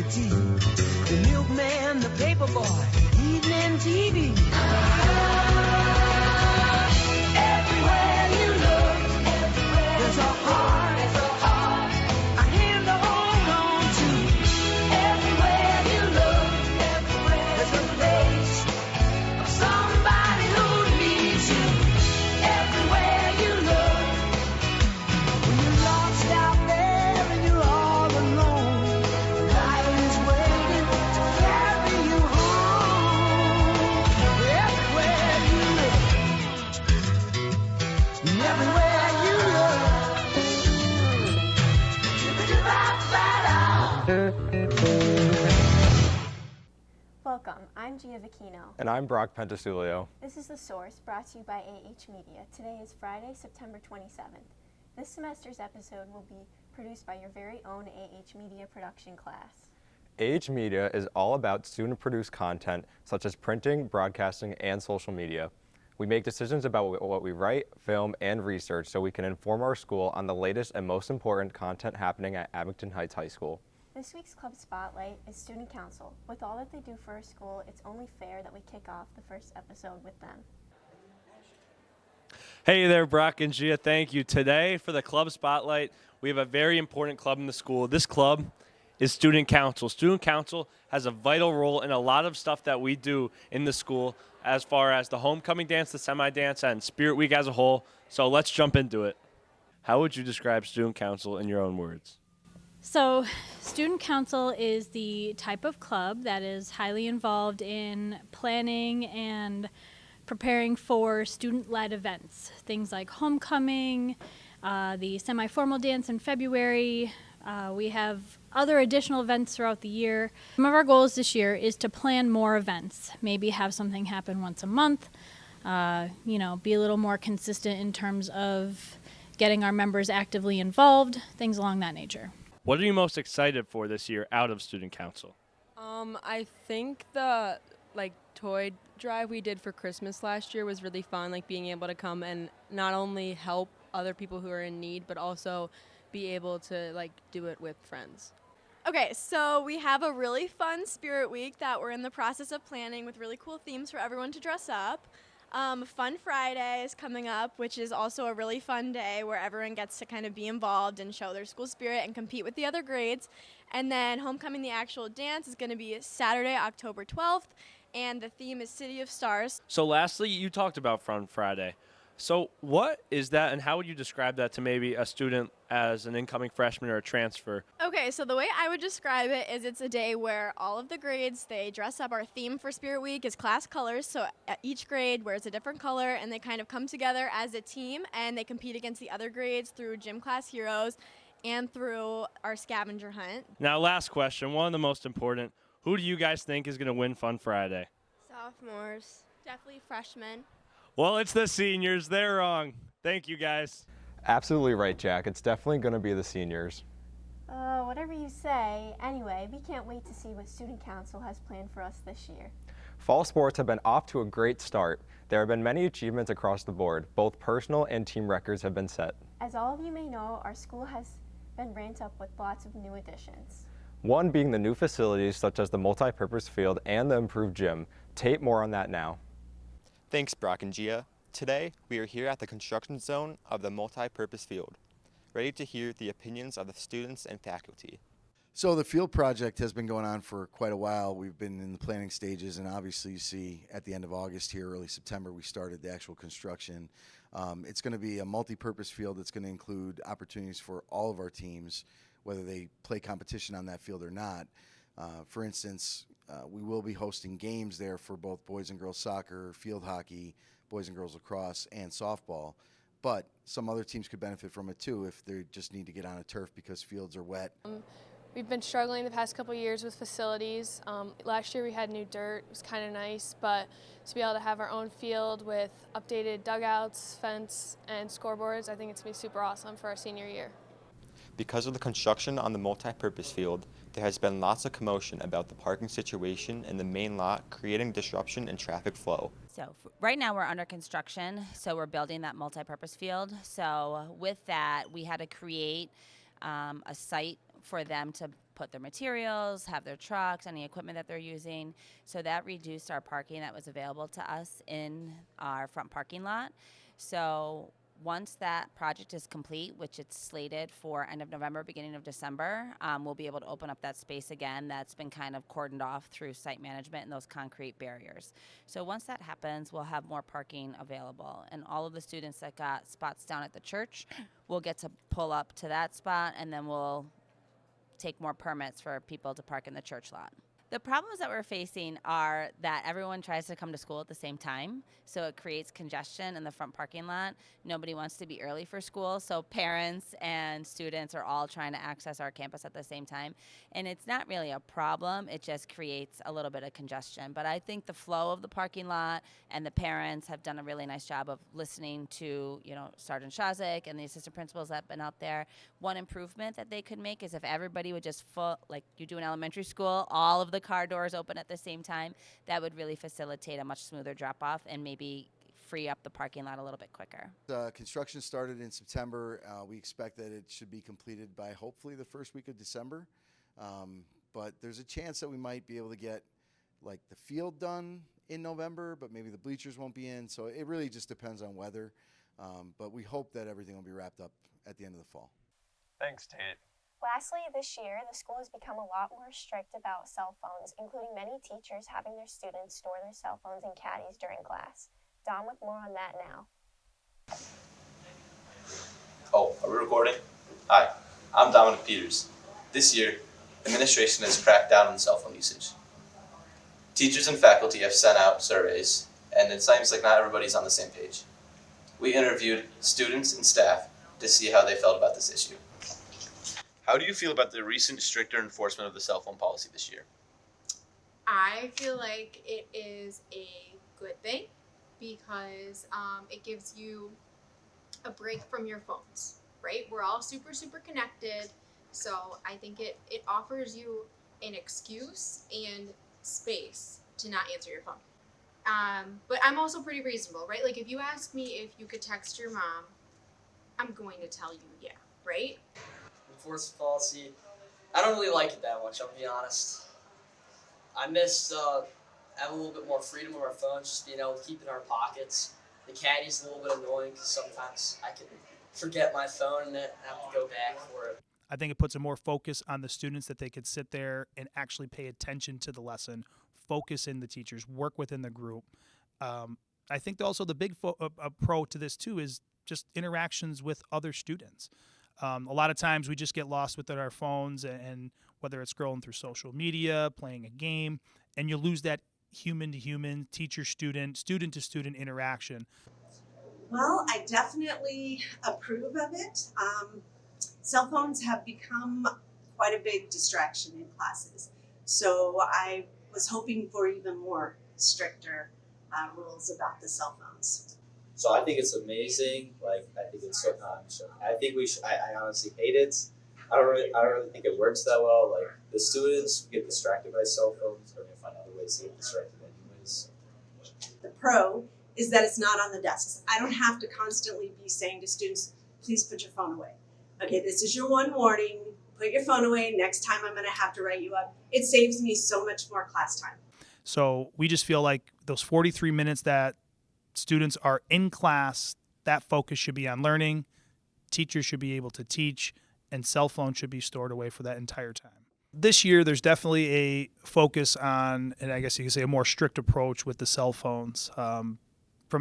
tea. The milkman, the paper boy, evening TV. Everywhere you look, there's a heart, a hand to hold on to. Everywhere you look, there's a place of somebody who needs you. Everywhere you look, when you're lost out there and you're all alone, life is waiting to carry you home. Everywhere you look, everywhere you look. Welcome, I'm Gia Vicchino. And I'm Brock Pentasulio. This is The Source, brought to you by AH Media. Today is Friday, September 27th. This semester's episode will be produced by your very own AH Media production class. AH Media is all about student-produced content such as printing, broadcasting, and social media. We make decisions about what we write, film, and research so we can inform our school on the latest and most important content happening at Abington Heights High School. This week's Club Spotlight is Student Council. With all that they do for our school, it's only fair that we kick off the first episode with them. Hey there, Brock and Gia. Thank you. Today, for the Club Spotlight, we have a very important club in the school. This club is Student Council. Student Council has a vital role in a lot of stuff that we do in the school as far as the homecoming dance, the semi-dance, and Spirit Week as a whole. So let's jump into it. How would you describe Student Council in your own words? So, Student Council is the type of club that is highly involved in planning and preparing for student-led events. Things like homecoming, the semi-formal dance in February. We have other additional events throughout the year. Some of our goals this year is to plan more events, maybe have something happen once a month, be a little more consistent in terms of getting our members actively involved, things along that nature. What are you most excited for this year out of Student Council? I think the toy drive we did for Christmas last year was really fun, being able to come and not only help other people who are in need, but also be able to do it with friends. Okay, so we have a really fun Spirit Week that we're in the process of planning with really cool themes for everyone to dress up. Fun Friday is coming up, which is also a really fun day where everyone gets to kind of be involved and show their school spirit and compete with the other grades. And then Homecoming, the actual dance, is going to be Saturday, October 12th, and the theme is City of Stars. So lastly, you talked about Fun Friday. So what is that, and how would you describe that to maybe a student as an incoming freshman or a transfer? Okay, so the way I would describe it is it's a day where all of the grades, they dress up. Our theme for Spirit Week is class colors, so each grade wears a different color, and they kind of come together as a team, and they compete against the other grades through gym class heroes and through our scavenger hunt. Now, last question, one of the most important. Who do you guys think is going to win Fun Friday? Sophomores. Definitely freshmen. Well, it's the seniors. They're wrong. Thank you, guys. Absolutely right, Jack. It's definitely going to be the seniors. Whatever you say. Anyway, we can't wait to see what Student Council has planned for us this year. Fall sports have been off to a great start. There have been many achievements across the board. Both personal and team records have been set. As all of you may know, our school has been ramped up with lots of new additions. One being the new facilities such as the multipurpose field and the improved gym. Tate, more on that now. Thanks, Brock and Gia. Today, we are here at the construction zone of the multi-purpose field, ready to hear the opinions of the students and faculty. So the field project has been going on for quite a while. We've been in the planning stages, and obviously you see at the end of August here, early September, we started the actual construction. It's going to be a multi-purpose field that's going to include opportunities for all of our teams, whether they play competition on that field or not. For instance, we will be hosting games there for both boys and girls soccer, field hockey, boys and girls lacrosse, and softball. But some other teams could benefit from it too if they just need to get on a turf because fields are wet. We've been struggling the past couple of years with facilities. Last year we had new dirt. It was kind of nice, but to be able to have our own field with updated dugouts, fence, and scoreboards, I think it's going to be super awesome for our senior year. Because of the construction on the multi-purpose field, there has been lots of commotion about the parking situation in the main lot, creating disruption in traffic flow. So right now we're under construction, so we're building that multi-purpose field. So with that, we had to create a site for them to put their materials, have their trucks, any equipment that they're using. So that reduced our parking that was available to us in our front parking lot. So once that project is complete, which it's slated for end of November, beginning of December, we'll be able to open up that space again that's been kind of cordoned off through site management and those concrete barriers. So once that happens, we'll have more parking available. And all of the students that got spots down at the church will get to pull up to that spot, and then we'll take more permits for people to park in the church lot. The problems that we're facing are that everyone tries to come to school at the same time, so it creates congestion in the front parking lot. Nobody wants to be early for school, so parents and students are all trying to access our campus at the same time. And it's not really a problem, it just creates a little bit of congestion. But I think the flow of the parking lot and the parents have done a really nice job of listening to, Sergeant Shazik and the assistant principals that have been out there. One improvement that they could make is if everybody would just like you do in elementary school, all of the car doors open at the same time, that would really facilitate a much smoother drop-off and maybe free up the parking lot a little bit quicker. Construction started in September. We expect that it should be completed by hopefully the first week of December. But there's a chance that we might be able to get like the field done in November, but maybe the bleachers won't be in. So it really just depends on weather. But we hope that everything will be wrapped up at the end of the fall. Thanks, Tate. Lastly, this year, the school has become a lot more strict about cell phones, including many teachers having their students store their cell phones in caddies during class. Don with more on that now. Oh, are we recording? Hi, I'm Dominic Peters. This year, administration has cracked down on cell phone usage. Teachers and faculty have sent out surveys, and it seems like not everybody's on the same page. We interviewed students and staff to see how they felt about this issue. How do you feel about the recent stricter enforcement of the cell phone policy this year? I feel like it is a good thing because it gives you a break from your phones, right? We're all super, super connected. So I think it offers you an excuse and space to not answer your phone. But I'm also pretty reasonable, right? Like if you ask me if you could text your mom, I'm going to tell you yeah, right? Enforcement policy, I don't really like it that much, I'll be honest. I miss have a little bit more freedom of our phones, just being able to keep it in our pockets. The caddy's a little bit annoying because sometimes I can forget my phone and have to go back for it. I think it puts a more focus on the students that they could sit there and actually pay attention to the lesson, focus in the teachers, work within the group. I think also the big pro to this too is just interactions with other students. A lot of times we just get lost within our phones and whether it's scrolling through social media, playing a game, and you lose that human-to-human, teacher-student, student-to-student interaction. Well, I definitely approve of it. Cell phones have become quite a big distraction in classes. So I was hoping for even more stricter rules about the cell phones. So I think it's amazing. Like I think it's so. I think we should. I honestly hate it. I don't really think it works that well. Like the students get distracted by cell phones. They're gonna find other ways to get distracted anyways. The pro is that it's not on the desks. I don't have to constantly be saying to students, please put your phone away. Okay, this is your one warning. Put your phone away. Next time I'm gonna have to write you up. It saves me so much more class time. So we just feel like those 43 minutes that students are in class, that focus should be on learning. Teachers should be able to teach, and cell phones should be stored away for that entire time. This year, there's definitely a focus on, and I guess you could say a more strict approach with the cell phones. From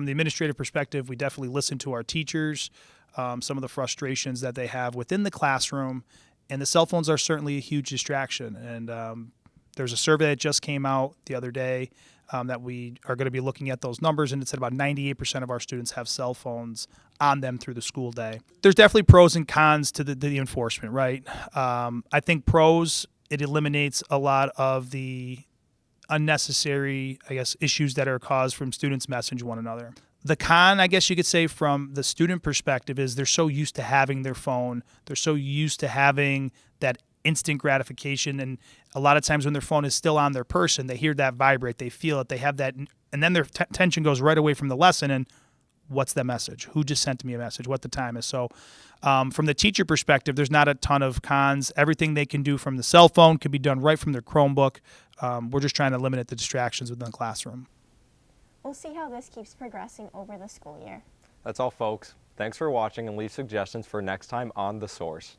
the administrative perspective, we definitely listen to our teachers, some of the frustrations that they have within the classroom, and the cell phones are certainly a huge distraction. And there's a survey that just came out the other day that we are going to be looking at those numbers, and it said about 98% of our students have cell phones on them through the school day. There's definitely pros and cons to the enforcement, right? I think pros, it eliminates a lot of the unnecessary, issues that are caused from students messaging one another. The con, I guess you could say from the student perspective, is they're so used to having their phone. They're so used to having that instant gratification, and a lot of times when their phone is still on their person, they hear that vibrate, they feel it, they have that, and then their tension goes right away from the lesson, and what's the message, who just sent me a message, what the time is. So from the teacher perspective, there's not a ton of cons. Everything they can do from the cell phone can be done right from their Chromebook. We're just trying to limit the distractions within the classroom. We'll see how this keeps progressing over the school year. That's all, folks. Thanks for watching, and leave suggestions for next time on The Source.